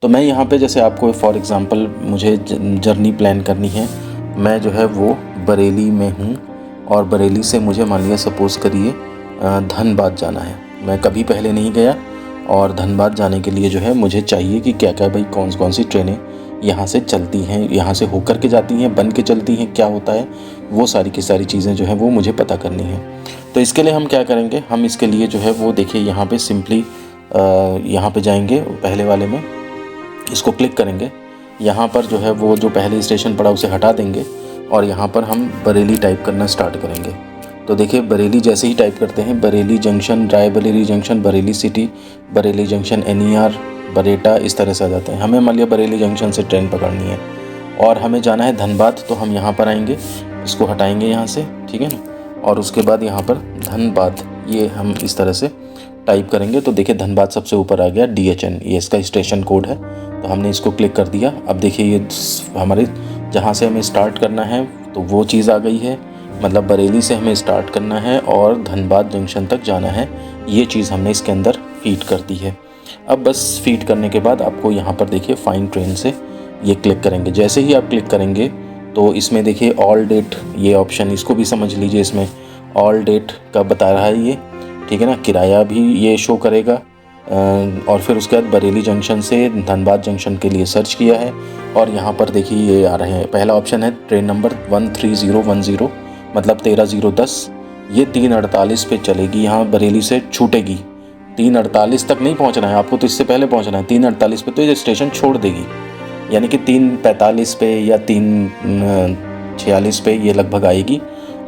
तो मैं यहाँ पे जैसे आपको फॉर एग्ज़ाम्पल मुझे जर्नी प्लान करनी है, मैं जो है वो बरेली में हूँ और बरेली से मुझे मान लिया सपोज़ करिए धनबाद जाना है। मैं कभी पहले नहीं गया और धनबाद जाने के लिए जो है मुझे चाहिए कि क्या क्या भाई कौन कौन सी ट्रेनें यहाँ से चलती हैं, यहाँ से होकर के जाती हैं, बन के चलती हैं, क्या होता है, वो सारी की सारी चीज़ें जो है वो मुझे पता करनी है। तो इसके लिए हम क्या करेंगे, हम इसके लिए जो है वो देखिए यहाँ पे सिंपली यहाँ पे जाएंगे, पहले वाले में इसको क्लिक करेंगे। यहाँ पर जो है वो जो पहले स्टेशन पड़ा उसे हटा देंगे और यहाँ पर हम बरेली टाइप करना स्टार्ट करेंगे। तो देखिए बरेली जैसे ही टाइप करते हैं, Bareilly junction, Raebareli junction, Bareilly city, Bareilly junction, NER, Bareta, इस तरह से आ जाते हैं। हमें मान लिया बरेली जंक्शन से ट्रेन पकड़नी है और हमें जाना है धनबाद, तो हम यहाँ पर आएंगे, इसको हटाएंगे यहाँ से, ठीक है ना। और उसके बाद यहाँ पर धनबाद, ये हम इस तरह से टाइप करेंगे तो देखिए धनबाद सबसे ऊपर आ गया, DHN, ये इसका स्टेशन कोड है। तो हमने इसको क्लिक कर दिया। अब देखिए ये हमारे जहाँ से हमें स्टार्ट करना है तो वो चीज़ आ गई है, मतलब बरेली से हमें स्टार्ट करना है और धनबाद जंक्शन तक जाना है, ये चीज़ हमने इसके अंदर फीड कर दी है। अब बस फीड करने के बाद आपको यहाँ पर देखिए फाइंड ट्रेन से ये क्लिक करेंगे। जैसे ही आप क्लिक करेंगे तो इसमें देखिए ऑल डेट, ये ऑप्शन इसको भी समझ लीजिए, इसमें ऑल डेट का बता रहा है ये, ठीक है ना। किराया भी ये शो करेगा और फिर उसके बाद बरेली जंक्शन से धनबाद जंक्शन के लिए सर्च किया है और यहाँ पर देखिए ये आ रहे हैं। पहला ऑप्शन है ट्रेन नंबर 13010, मतलब 13010, ये 3:48 पे चलेगी, यहाँ बरेली से छूटेगी। 3:48 तक नहीं पहुँचना है आपको, तो इससे पहले पहुँचना है। 3:48 पे तो ये स्टेशन छोड़ देगी, यानी कि 3:45 पे या 3:46 पे ये लगभग आएगी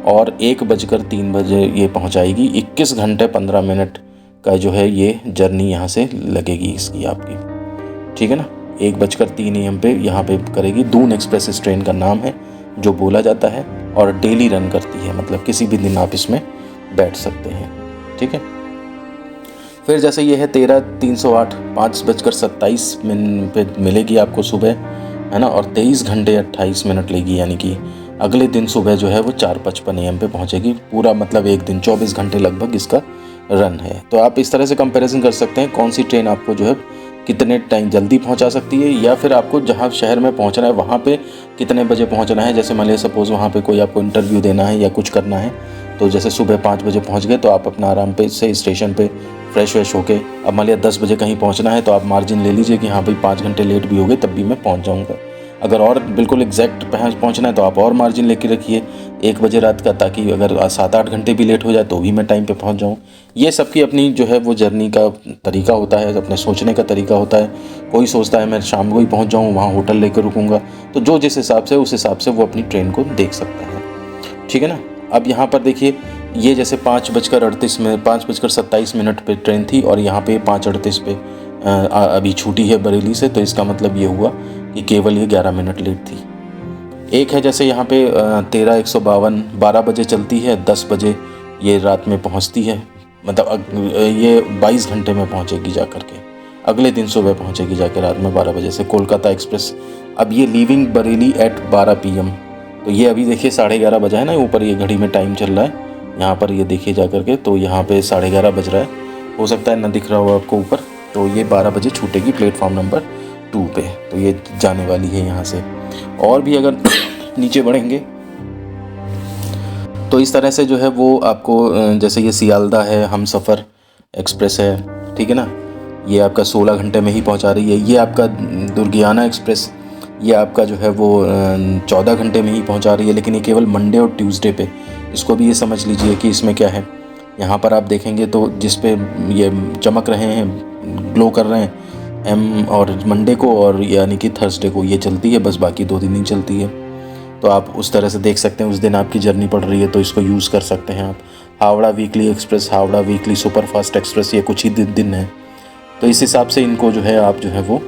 और 1:03 ये पहुँचाएगी। 21 घंटे 15 मिनट का जो है ये जर्नी यहाँ से लगेगी इसकी आपकी, ठीक है ना। 1:03 AM पे यहाँ पे करेगी। दून एक्सप्रेस इस ट्रेन का नाम है जो बोला जाता है और डेली रन करती है, मतलब किसी भी दिन आप इसमें बैठ सकते हैं, ठीक है। फिर जैसे ये है 13:308, 5:27 पे मिलेगी आपको सुबह, है ना, और 23 घंटे 28 मिनट लेगी, यानी कि अगले दिन सुबह जो है वो 4:55 AM पे पहुँचेगी। पूरा मतलब एक दिन 24 घंटे लगभग इसका रन है। तो आप इस तरह से कंपैरिजन कर सकते हैं कौन सी ट्रेन आपको जो है कितने टाइम जल्दी पहुंचा सकती है, या फिर आपको जहां शहर में पहुंचना है वहां पे कितने बजे पहुंचना है। जैसे मान लीजिए सपोज़ वहां पे कोई आपको इंटरव्यू देना है या कुछ करना है, तो जैसे सुबह 5 बजे पहुंच गए तो आप अपना आराम पे से स्टेशन पे फ्रेश व्रेश होके, अब मान लिया 10 बजे कहीं पहुंचना है तो आप मार्जिन ले लीजिए कि हाँ भाई 5 घंटे लेट भी हो गए तब भी मैं पहुंच जाऊंगा। अगर और बिल्कुल एग्जैक्ट पहुंचना है तो आप और मार्जिन लेके रखिए 1 बजे रात का, ताकि अगर 7-8 घंटे भी लेट हो जाए तो भी मैं टाइम पे पहुंच जाऊं। ये सबकी अपनी जो है वो जर्नी का तरीका होता है, अपने सोचने का तरीका होता है। कोई सोचता है मैं शाम को ही पहुंच जाऊं, वहाँ होटल लेकर रुकूंगा, तो जो जिस हिसाब से उस हिसाब से वो अपनी ट्रेन को देख सकता है, ठीक है ना। अब यहाँ पर देखिए ये जैसे 5:27 पे ट्रेन थी और यहाँ पे 5:38 पे अभी छूटी है बरेली से, तो इसका मतलब ये हुआ कि केवल ये 11 मिनट लेट थी। एक है जैसे यहाँ पे 13:152, 12 बजे चलती है, 10 बजे ये रात में पहुँचती है, मतलब ये 22 घंटे में पहुँचेगी जा कर के, अगले दिन सुबह पहुँचेगी जाके रात में 12 बजे से, कोलकाता एक्सप्रेस। अब ये लीविंग बरेली एट 12 PM, तो ये अभी देखिए 11:30 बजा है ना, ऊपर ये घड़ी में टाइम चल रहा है, यहाँ पर ये देखिए जा कर के, तो यहाँ पे 11:30 बज रहा है, हो सकता है ना दिख रहा हो आपको ऊपर। तो ये 12 बजे छूटेगी प्लेटफॉर्म नंबर 2 पे, तो ये जाने वाली है यहाँ से। और भी अगर नीचे बढ़ेंगे तो इस तरह से जो है वो आपको जैसे ये सियालदा है, हमसफ़र एक्सप्रेस है, ठीक है ना, ये आपका 16 घंटे में ही पहुँचा रही है। ये आपका दुर्गियाना एक्सप्रेस, ये आपका जो है वो 14 घंटे में ही पहुँचा रही है, लेकिन ये केवल मंडे और ट्यूसडे पे। इसको भी ये समझ लीजिए कि इसमें क्या है, यहाँ पर आप देखेंगे तो जिस पे ये चमक रहे हैं, ग्लो कर रहे हैं M, और मंडे को और यानी कि थर्सडे को ये चलती है, बस बाकी 2 दिन नहीं चलती है। तो आप उस तरह से देख सकते हैं, उस दिन आपकी जर्नी पड़ रही है तो इसको यूज़ कर सकते हैं आप। Howrah weekly express, Howrah weekly superfast express, ये कुछ ही दिन है, तो इस हिसाब से इनको जो है आप जो है वो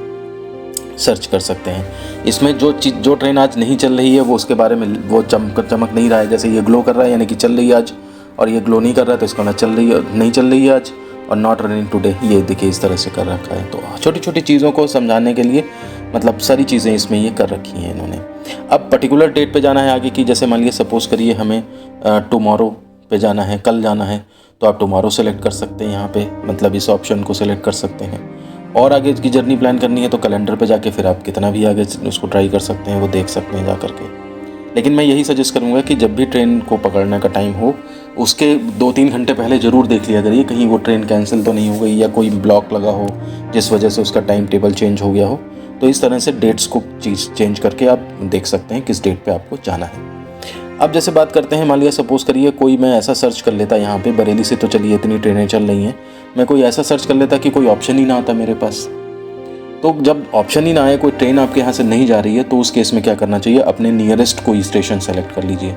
सर्च कर सकते हैं। इसमें जो ट्रेन आज नहीं चल रही है वो उसके बारे में वो चमक नहीं रहा है। जैसे ये ग्लो कर रहा है यानी कि चल रही है आज, और ये ग्लो नहीं कर रहा है तो इसका नहीं चल रही है आज, और नॉट रनिंग टुडे, ये देखिए इस तरह से कर रखा है। तो छोटी छोटी चीज़ों को समझाने के लिए मतलब सारी चीज़ें इसमें ये कर रखी हैं इन्होंने। अब पर्टिकुलर डेट पे जाना है आगे की, जैसे मान लीजिए सपोज़ करिए हमें टुमारो पे जाना है, कल जाना है, तो आप टुमारो सेलेक्ट कर सकते हैं यहाँ पे, मतलब इस ऑप्शन को सेलेक्ट कर सकते हैं। और आगे की जर्नी प्लान करनी है तो कैलेंडर पे जाके फिर आप कितना भी आगे उसको ट्राई कर सकते हैं, वो देख सकते हैं जा कर के। लेकिन मैं यही सजेस्ट करूँगा कि जब भी ट्रेन को पकड़ने का टाइम हो उसके 2-3 घंटे पहले ज़रूर देख लिया करिए कहीं वो ट्रेन कैंसिल तो नहीं हो गई या कोई ब्लॉक लगा हो जिस वजह से उसका टाइम टेबल चेंज हो गया हो। तो इस तरह से डेट्स को चेंज करके आप देख सकते हैं किस डेट पे आपको जाना है। अब जैसे बात करते हैं, मान लिया सपोज़ करिए कोई मैं ऐसा सर्च कर लेता यहाँ पे, बरेली से तो चलिए इतनी ट्रेनें चल रही हैं, मैं कोई ऐसा सर्च कर लेता कि कोई ऑप्शन ही ना आता मेरे पास। तो जब ऑप्शन ही ना आए, कोई ट्रेन आपके यहाँ से नहीं जा रही है, तो उस केस में क्या करना चाहिए, अपने नियरेस्ट कोई स्टेशन सेलेक्ट कर लीजिए।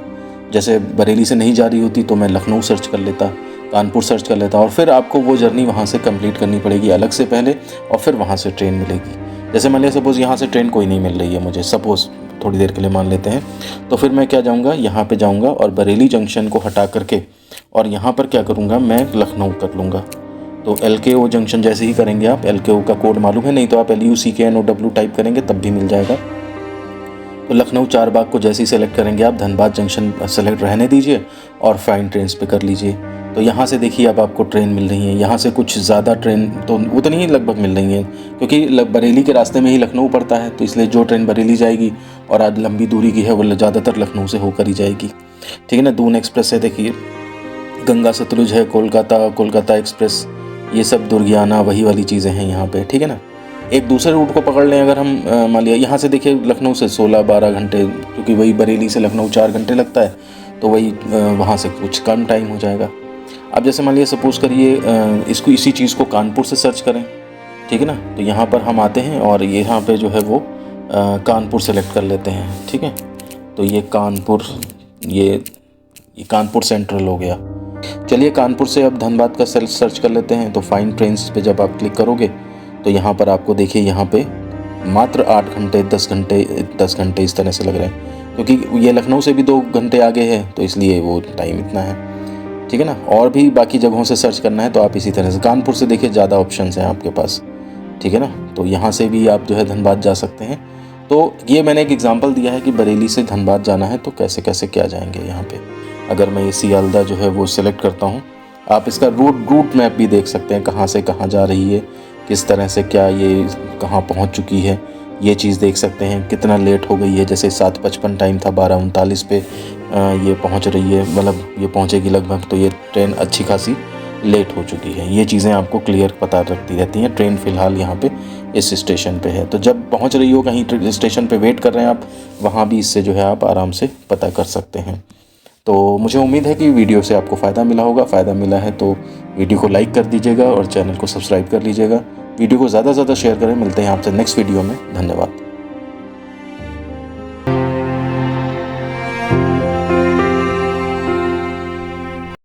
जैसे बरेली से नहीं जा रही होती तो मैं लखनऊ सर्च कर लेता, कानपुर सर्च कर लेता, और फिर आपको वो जर्नी वहाँ से कंप्लीट करनी पड़ेगी अलग से पहले, और फिर वहाँ से ट्रेन मिलेगी। जैसे मान लिया सपोज़ यहाँ से ट्रेन कोई नहीं मिल रही है मुझे, सपोज़ थोड़ी देर के लिए मान लेते हैं, तो फिर मैं क्या जाऊँगा, यहाँ पे जाऊँगा और बरेली जंक्शन को हटा करके और यहाँ पर क्या करूँगा, मैं लखनऊ कर लूँगा। तो LKO जंक्शन जैसे ही करेंगे आप, LKO का कोड मालूम है, नहीं तो आप LUCKNOW टाइप करेंगे तब भी मिल जाएगा। तो लखनऊ चारबाग को जैसे ही सेलेक्ट करेंगे आप, धनबाद जंक्शन सेलेक्ट रहने दीजिए और फाइन ट्रेन्स पे कर लीजिए। तो यहाँ से देखिए अब आपको ट्रेन मिल रही है, यहाँ से कुछ ज़्यादा ट्रेन तो उतनी ही लगभग मिल रही हैं, क्योंकि बरेली के रास्ते में ही लखनऊ पड़ता है, तो इसलिए जो ट्रेन बरेली जाएगी और आज लंबी दूरी की है वो ज़्यादातर लखनऊ से होकर ही जाएगी। ठीक है ना। दून एक्सप्रेस है, देखिए गंगा सतलुज है, कोलकाता एक्सप्रेस, ये सब दुर्गियाना वही वाली चीज़ें हैं यहाँ पे। ठीक है ना। एक दूसरे रूट को पकड़ लें अगर हम, मान लिया यहाँ से देखिए लखनऊ से 16-12 घंटे, क्योंकि वही बरेली से लखनऊ 4 घंटे लगता है, तो वही वहाँ से कुछ कम टाइम हो जाएगा। अब जैसे मान लिया सपोज़ करिए इसको, इसी चीज़ को कानपुर से सर्च करें। ठीक है ना। तो यहाँ पर हम आते हैं और यहाँ पे जो है वो कानपुर सेलेक्ट कर लेते हैं। ठीक है। तो ये कानपुर, ये कानपुर सेंट्रल हो गया। चलिए कानपुर से अब धनबाद का सर्च कर लेते हैं। तो फाइंड ट्रेन्स पे जब आप क्लिक करोगे तो यहाँ पर आपको देखिए, यहाँ पे मात्र 8 घंटे 10 घंटे इस तरह से लग रहे हैं, क्योंकि ये लखनऊ से भी 2 घंटे आगे है, तो इसलिए वो टाइम इतना है। ठीक है ना। और भी बाकी जगहों से सर्च करना है तो आप इसी तरह से, कानपुर से देखिए ज़्यादा ऑप्शंस हैं आपके पास। ठीक है ना। तो यहाँ से भी आप जो है धनबाद जा सकते हैं। तो ये मैंने एक एग्जांपल दिया है कि बरेली से धनबाद जाना है तो कैसे कैसे क्या जाएंगे यहाँ पे। अगर मैं ये सियालदा जो है वो सिलेक्ट करता हूँ, आप इसका रूट मैप भी देख सकते हैं, कहाँ से कहाँ जा रही है, किस तरह से क्या ये कहाँ पहुँच चुकी है, ये चीज़ देख सकते हैं। कितना लेट हो गई है, जैसे 7:55 टाइम था, 12:39 पे ये पहुँच रही है, मतलब ये पहुँचेगी लगभग, तो ये ट्रेन अच्छी खासी लेट हो चुकी है। ये चीज़ें आपको क्लियर पता रखती रहती हैं। ट्रेन फ़िलहाल यहाँ पे इस स्टेशन पे है, तो जब पहुँच रही हो कहीं स्टेशन पे वेट कर रहे हैं आप, वहाँ भी इससे जो है आप आराम से पता कर सकते हैं। तो मुझे उम्मीद है कि वीडियो से आपको फ़ायदा मिला होगा। फ़ायदा मिला है तो वीडियो को लाइक कर दीजिएगा और चैनल को सब्सक्राइब कर लीजिएगा। वीडियो को ज़्यादा से ज़्यादा शेयर करें। मिलते हैं आपसे नेक्स्ट वीडियो में। धन्यवाद।